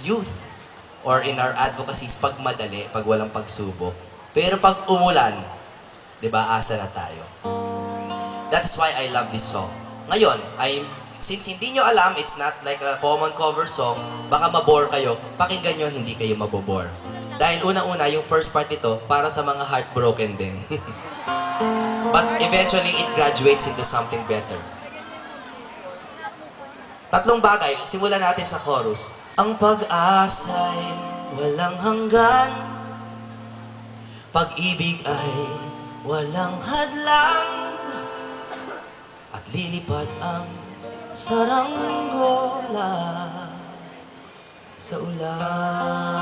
youth or in our advocacies pag madali, pag walang pagsubok. Pero pag umulan, di ba, asa na tayo. That's why I love this song. Ngayon, since hindi nyo alam, it's not like a common cover song, baka mabore kayo, pakinggan nyo, hindi kayo mabobore. Dahil unang-una, yung first part nito, para sa mga heartbroken din. But eventually, it graduates into something better. Tatlong bagay, simulan natin sa chorus. Ang pag-asa'y walang hanggan, pag-ibig ay walang hadlang, at lilipad ang saranggola sa ulan.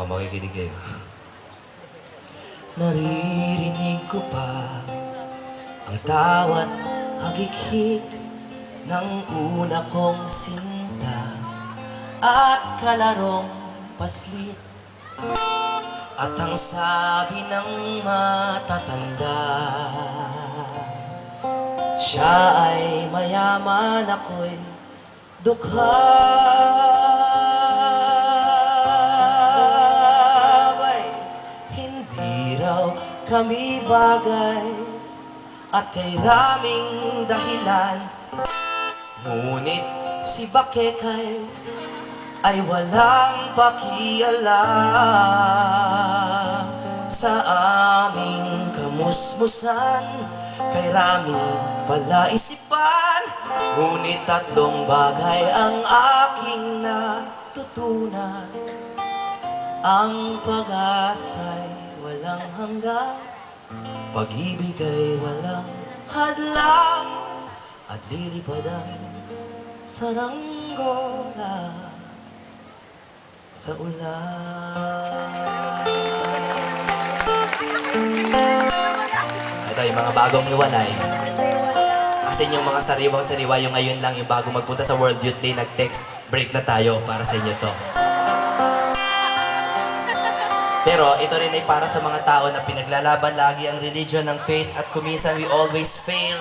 Makikinig kayo. Naririnig ko pa ang tawat hagik-hik ng una kong sinta at kalarong paslit, at ang sabi ng matatanda, siya ay mayaman, ako'y dukha. Kami bagay at kay raming dahilan, ngunit si Bakekay ay walang pakialam sa aming kamusmusan. Kay raming palaisipan, ngunit tatlong bagay ang aking natutunan. Ang pag-asa'y walang hanggan, pag-ibig ay walang hadlang, at lilipad ang saranggola sa ulan. Ito yung mga bagong hiwalay. Kasi yung mga sariwang-sariwa, yung ngayon lang, yung bago magpunta sa World Youth Day, nag-text, break na tayo para sa inyo to. Pero ito rin ay para sa mga tao na pinaglalaban lagi ang religion ng faith at kuminsan we always fail.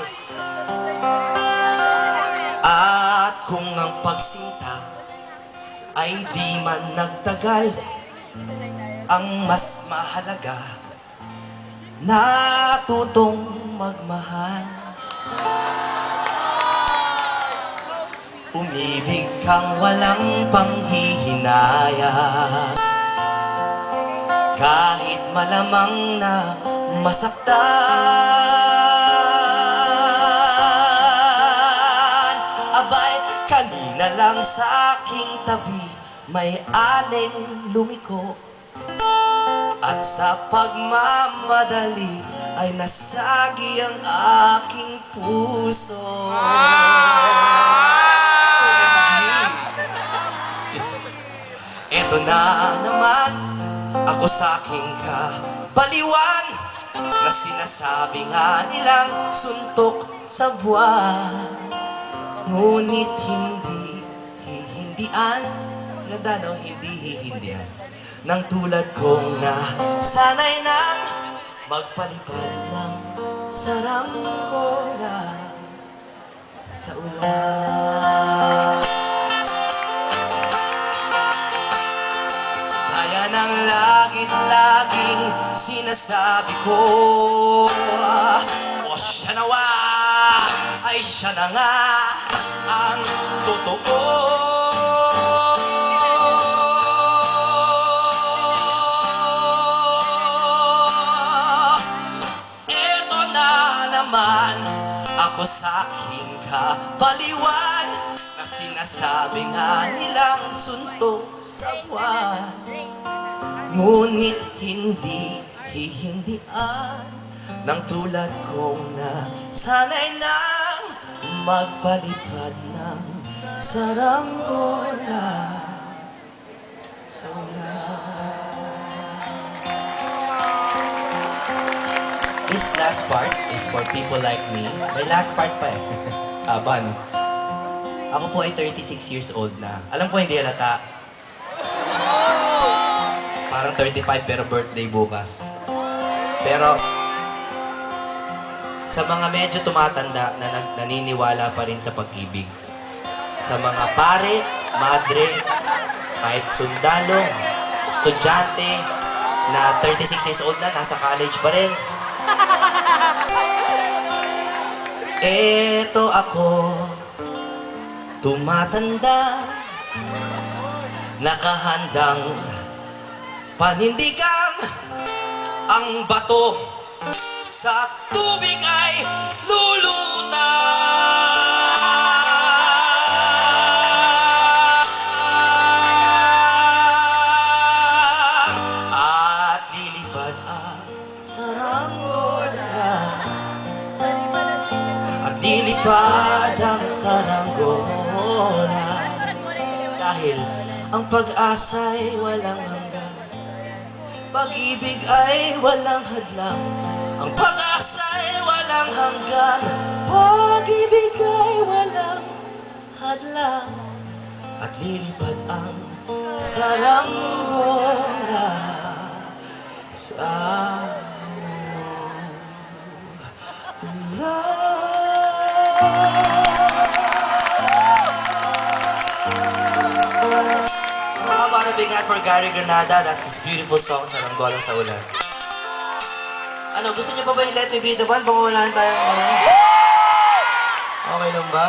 At kung ang pagsinta ay di man nagtagal, ang mas mahalaga, natutong magmahal. Umibig kang walang panghihinayang, kahit malamang na masaktan. Abay, kanina lang sa aking tabi may aling lumiko, at sa pagmamadali ay nasagi ang aking puso. Eto na naman ako sa aking kabaliwan, na sinasabi nga nilang suntok sa buwan, ngunit hindi hihindian, ganda no, hindi hihindian, ng tulad kong na sanay nang magpalipad ng saranggola sa ulan. Ng laging sinasabi ko, o siya nawa ay siya na nga ang totoo. Eto na naman ako sa aking kabaliwan, na sinasabi nga nilang suntok sa buwan, ngunit hindi hihindian, ng tulad kong na sanay nang magpalipad ng saranggola sa ulan. This last part is for people like me. May last part pa eh. Aban. Ako po ay 36 years old na. Alam ko hindi halata. Parang 35 pero birthday bukas. Pero, sa mga medyo tumatanda na naniniwala pa rin sa pag-ibig, sa mga pare, madre, kahit sundalo, estudyante, na 36 years old na, nasa college pa rin. Eto ako, tumatanda, nakahandang panindigang ang bato sa tubig ay lulutang at lilipad ang saranggola at lilipad ang saranggola dahil ang pag-asa'y walang hanggan, pag-ibig ay walang hadlang. Ang pag-asa'y walang hanggan, pag-ibig ay walang hadlang. At lilipad ang saranggola sa How about a big hand for Gary Granada? That's his beautiful song, Saranggola sa Ulan. Ano, gusto niyo pa ba yung Let Me Be The One? Pangulaan tayo. Okay lang ba?